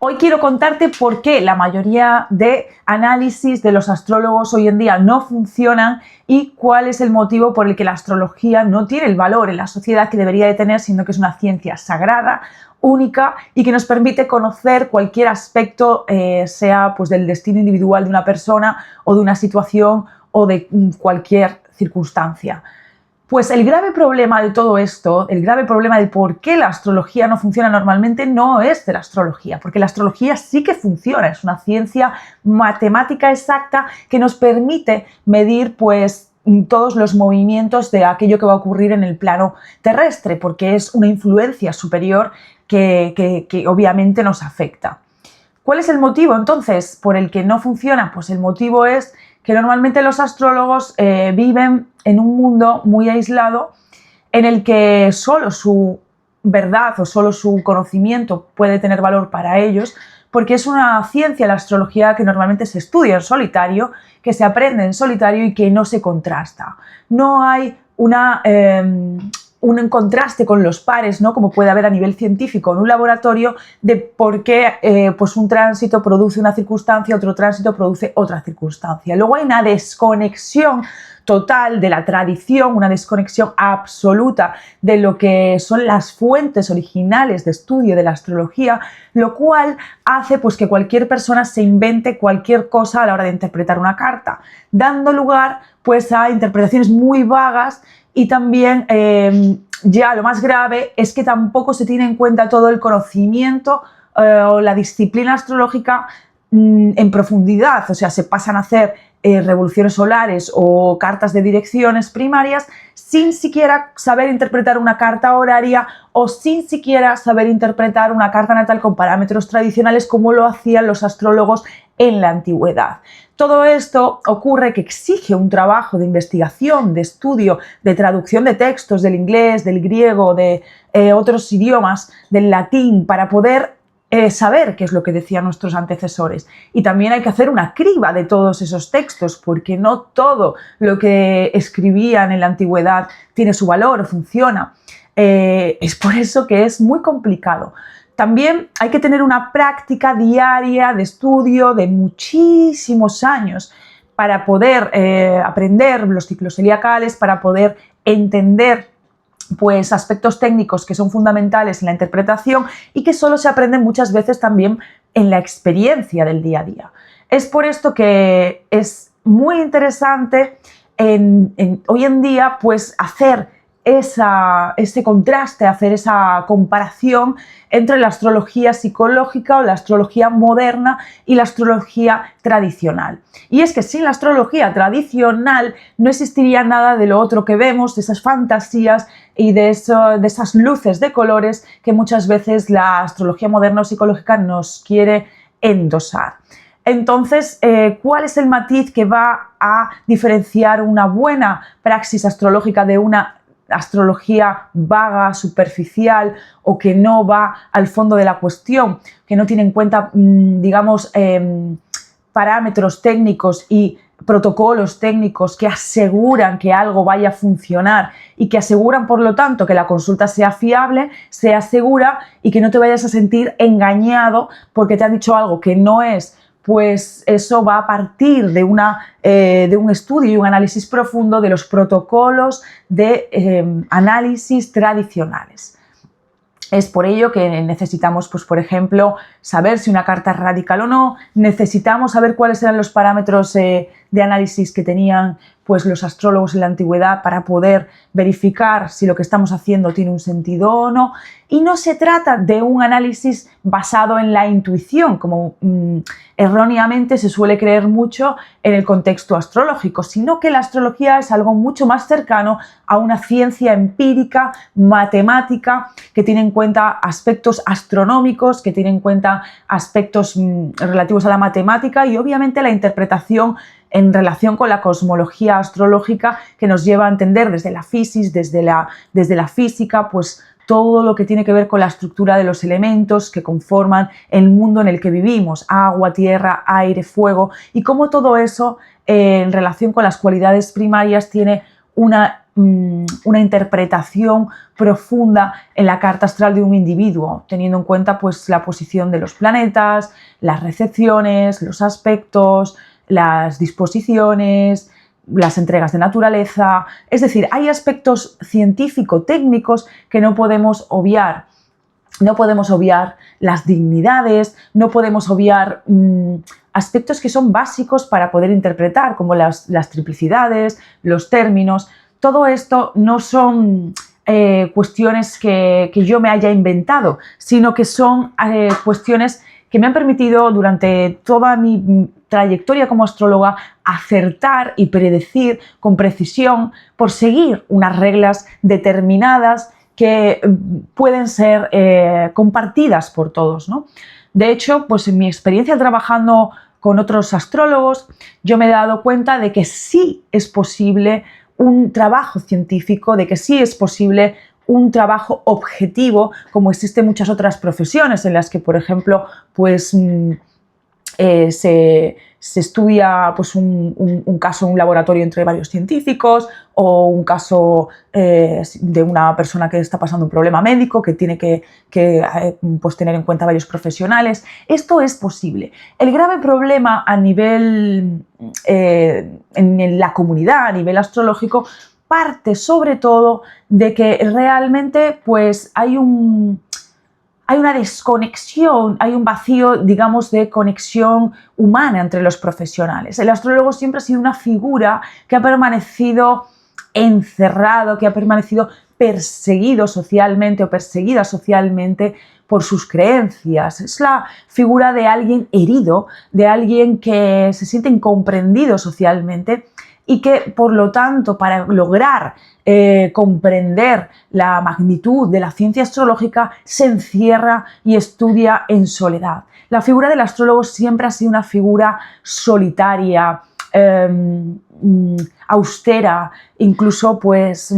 Hoy quiero contarte por qué la mayoría de análisis de los astrólogos hoy en día no funcionan y cuál es el motivo por el que la astrología no tiene el valor en la sociedad que debería de tener, siendo que es una ciencia sagrada, única y que nos permite conocer cualquier aspecto, sea pues del destino individual de una persona o de una situación o de cualquier circunstancia. Pues el grave problema de todo esto, el grave problema de por qué la astrología no funciona normalmente no es de la astrología, porque la astrología sí que funciona, es una ciencia matemática exacta que nos permite medir pues todos los movimientos de aquello que va a ocurrir en el plano terrestre, porque es una influencia superior que obviamente nos afecta. ¿Cuál es el motivo entonces por el que no funciona? Pues el motivo es que normalmente los astrólogos viven en un mundo muy aislado en el que solo su verdad o solo su conocimiento puede tener valor para ellos, porque es una ciencia, la astrología, que normalmente se estudia en solitario, que se aprende en solitario y que no se contrasta. No hay un contraste con los pares, ¿no? Como puede haber a nivel científico en un laboratorio, de por qué pues un tránsito produce una circunstancia, otro tránsito produce otra circunstancia. Luego hay una desconexión total de la tradición, una desconexión absoluta de lo que son las fuentes originales de estudio de la astrología, lo cual hace pues que cualquier persona se invente cualquier cosa a la hora de interpretar una carta, dando lugar pues a interpretaciones muy vagas. Y también ya lo más grave es que tampoco se tiene en cuenta todo el conocimiento o la disciplina astrológica en profundidad, o sea, se pasan a hacer revoluciones solares o cartas de direcciones primarias sin siquiera saber interpretar una carta horaria o sin siquiera saber interpretar una carta natal con parámetros tradicionales como lo hacían los astrólogos en la antigüedad. Todo esto ocurre que exige un trabajo de investigación, de estudio, de traducción de textos del inglés, del griego, de otros idiomas, del latín, para poder saber qué es lo que decían nuestros antecesores. Y también hay que hacer una criba de todos esos textos, porque no todo lo que escribían en la antigüedad tiene su valor o funciona. Es por eso que es muy complicado. También hay que tener una práctica diaria de estudio de muchísimos años para poder aprender los ciclos zodiacales, para poder entender pues aspectos técnicos que son fundamentales en la interpretación y que solo se aprenden muchas veces también en la experiencia del día a día. Es por esto que es muy interesante hoy en día pues hacer ese contraste, hacer esa comparación entre la astrología psicológica o la astrología moderna y la astrología tradicional. Y es que sin la astrología tradicional no existiría nada de lo otro que vemos, de esas fantasías y de esas luces de colores que muchas veces la astrología moderna o psicológica nos quiere endosar. Entonces, ¿cuál es el matiz que va a diferenciar una buena praxis astrológica de una astrología vaga, superficial o que no va al fondo de la cuestión, que no tiene en cuenta, digamos, parámetros técnicos y protocolos técnicos que aseguran que algo vaya a funcionar y que aseguran, por lo tanto, que la consulta sea fiable, sea segura y que no te vayas a sentir engañado porque te han dicho algo que no es? Pues eso va a partir de un estudio y un análisis profundo de los protocolos de análisis tradicionales. Es por ello que necesitamos, pues, por ejemplo, saber si una carta es radical o no, necesitamos saber cuáles eran los parámetros de análisis que tenían pues, los astrólogos en la antigüedad para poder verificar si lo que estamos haciendo tiene un sentido o no. Y no se trata de un análisis basado en la intuición, como erróneamente se suele creer mucho en el contexto astrológico, sino que la astrología es algo mucho más cercano a una ciencia empírica, matemática, que tiene en cuenta aspectos astronómicos, que tiene en cuenta aspectos relativos a la matemática y obviamente la interpretación en relación con la cosmología astrológica que nos lleva a entender desde la física, desde la física, pues todo lo que tiene que ver con la estructura de los elementos que conforman el mundo en el que vivimos, agua, tierra, aire, fuego, y cómo todo eso en relación con las cualidades primarias tiene una una interpretación profunda en la carta astral de un individuo, teniendo en cuenta pues la posición de los planetas, las recepciones, los aspectos, las disposiciones, las entregas de naturaleza. Es decir, hay aspectos científico-técnicos que no podemos obviar. No podemos obviar las dignidades, no podemos obviar aspectos que son básicos para poder interpretar, como las triplicidades, los términos. Todo esto no son cuestiones que yo me haya inventado, sino que son cuestiones que me han permitido durante toda mi trayectoria como astróloga acertar y predecir con precisión por seguir unas reglas determinadas que pueden ser compartidas por todos, ¿no? De hecho, pues en mi experiencia trabajando con otros astrólogos, yo me he dado cuenta de que sí es posible un trabajo científico, de que sí es posible un trabajo objetivo, como existen muchas otras profesiones en las que, por ejemplo, pues se estudia pues, un caso en un laboratorio entre varios científicos o un caso de una persona que está pasando un problema médico que tiene que pues, tener en cuenta varios profesionales. Esto es posible. El grave problema a nivel, en la comunidad, a nivel astrológico, parte sobre todo de que realmente pues, hay una desconexión, hay un vacío, digamos, de conexión humana entre los profesionales. El astrólogo siempre ha sido una figura que ha permanecido encerrado, que ha permanecido perseguido socialmente o perseguida socialmente por sus creencias. Es la figura de alguien herido, de alguien que se siente incomprendido socialmente y que, por lo tanto, para lograr comprender la magnitud de la ciencia astrológica, se encierra y estudia en soledad. La figura del astrólogo siempre ha sido una figura solitaria, austera, incluso pues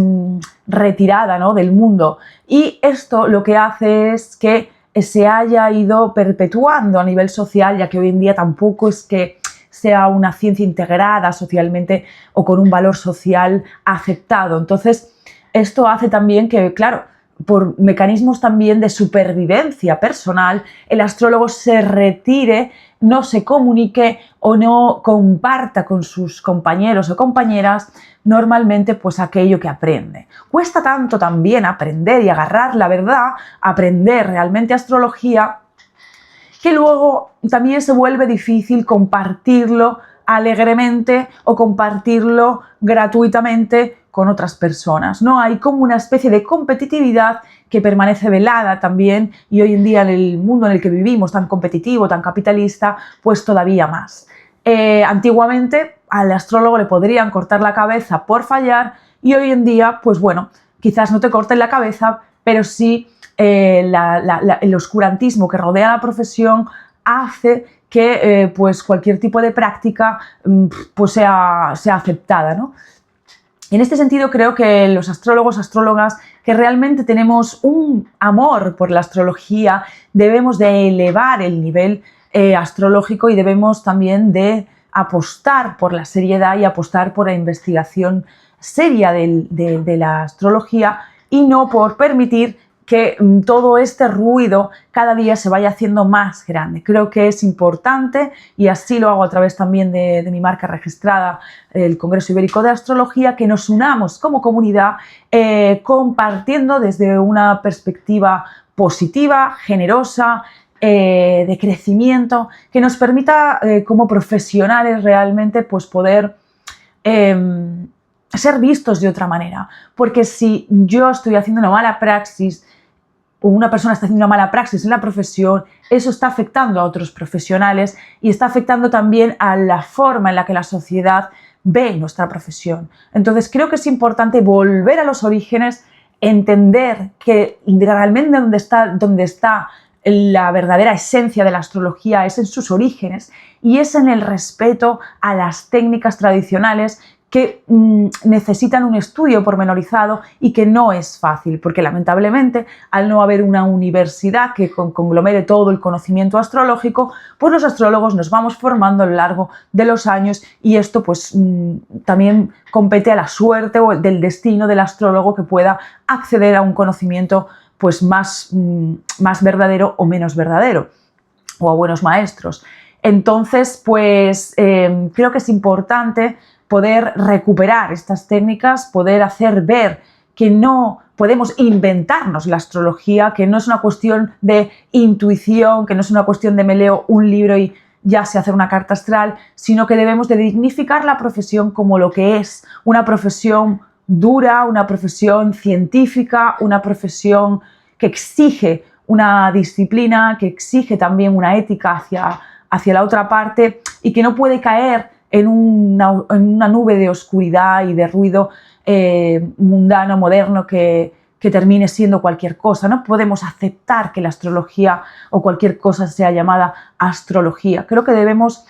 retirada, ¿no?, del mundo. Y esto lo que hace es que se haya ido perpetuando a nivel social, ya que hoy en día tampoco es que sea una ciencia integrada socialmente o con un valor social aceptado. Entonces, esto hace también que, claro, por mecanismos también de supervivencia personal, el astrólogo se retire, no se comunique o no comparta con sus compañeros o compañeras normalmente pues aquello que aprende. Cuesta tanto también aprender y agarrar la verdad, aprender realmente astrología, que luego también se vuelve difícil compartirlo alegremente o compartirlo gratuitamente con otras personas, ¿no? Hay como una especie de competitividad que permanece velada también, y hoy en día en el mundo en el que vivimos, tan competitivo, tan capitalista, pues todavía más. Antiguamente al astrólogo le podrían cortar la cabeza por fallar, y hoy en día, pues bueno, quizás no te corten la cabeza, pero sí el oscurantismo que rodea la profesión hace que pues cualquier tipo de práctica pues sea aceptada, ¿no? En este sentido, creo que los astrólogos, astrólogas, que realmente tenemos un amor por la astrología, debemos de elevar el nivel astrológico y debemos también de apostar por la seriedad y apostar por la investigación seria de la astrología, y no por permitir que todo este ruido cada día se vaya haciendo más grande. Creo que es importante, y así lo hago a través también de mi marca registrada, el Congreso Ibérico de Astrología, que nos unamos como comunidad compartiendo desde una perspectiva positiva, generosa, de crecimiento, que nos permita como profesionales realmente pues poder ser vistos de otra manera. Porque si yo estoy haciendo una mala praxis o una persona está haciendo una mala praxis en la profesión, eso está afectando a otros profesionales y está afectando también a la forma en la que la sociedad ve nuestra profesión. Entonces creo que es importante volver a los orígenes, entender que realmente donde está la verdadera esencia de la astrología es en sus orígenes, y es en el respeto a las técnicas tradicionales que necesitan un estudio pormenorizado y que no es fácil, porque lamentablemente al no haber una universidad que conglomere todo el conocimiento astrológico, pues los astrólogos nos vamos formando a lo largo de los años y esto pues también compete a la suerte o del destino del astrólogo que pueda acceder a un conocimiento pues más verdadero o menos verdadero, o a buenos maestros. Entonces, pues creo que es importante poder recuperar estas técnicas, poder hacer ver que no podemos inventarnos la astrología, que no es una cuestión de intuición, que no es una cuestión de me leo un libro y ya sé hacer una carta astral, sino que debemos de dignificar la profesión como lo que es, una profesión dura, una profesión científica, una profesión que exige una disciplina, que exige también una ética hacia la otra parte y que no puede caer en una nube de oscuridad y de ruido mundano, moderno, que termine siendo cualquier cosa. No podemos aceptar que la astrología o cualquier cosa sea llamada astrología. Creo que debemos,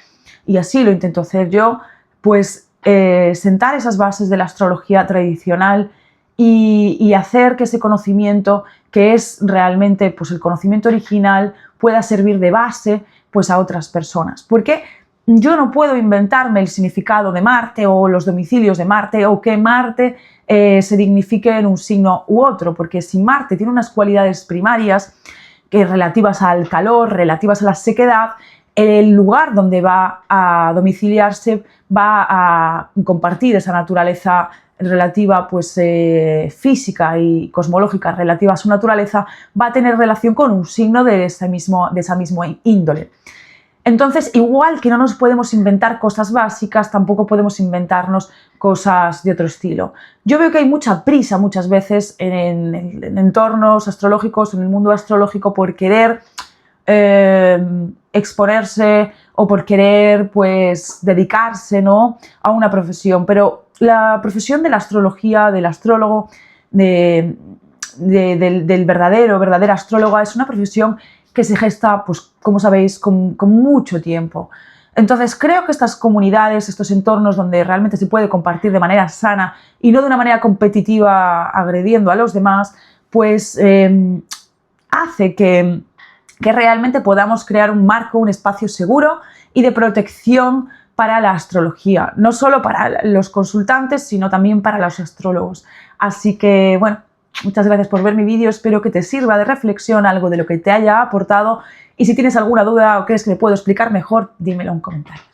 y así lo intento hacer yo, pues sentar esas bases de la astrología tradicional y hacer que ese conocimiento, que es realmente pues, el conocimiento original, pueda servir de base pues, a otras personas. Porque yo no puedo inventarme el significado de Marte o los domicilios de Marte o que Marte se dignifique en un signo u otro, porque si Marte tiene unas cualidades primarias relativas al calor, relativas a la sequedad, el lugar donde va a domiciliarse va a compartir esa naturaleza relativa pues, física y cosmológica relativa a su naturaleza, va a tener relación con un signo de esa misma índole. Entonces, igual que no nos podemos inventar cosas básicas, tampoco podemos inventarnos cosas de otro estilo. Yo veo que hay mucha prisa muchas veces en entornos astrológicos, en el mundo astrológico, por querer exponerse o por querer pues, dedicarse, ¿no?, a una profesión. Pero la profesión de la astrología, del astrólogo, del verdadera astróloga, es una profesión que se gesta, pues, como sabéis, con mucho tiempo. Entonces, creo que estas comunidades, estos entornos donde realmente se puede compartir de manera sana y no de una manera competitiva agrediendo a los demás, pues hace que realmente podamos crear un marco, un espacio seguro y de protección para la astrología. No solo para los consultantes, sino también para los astrólogos. Así que, bueno, muchas gracias por ver mi vídeo, espero que te sirva de reflexión algo de lo que te haya aportado y si tienes alguna duda o crees que me puedo explicar mejor, dímelo en comentarios.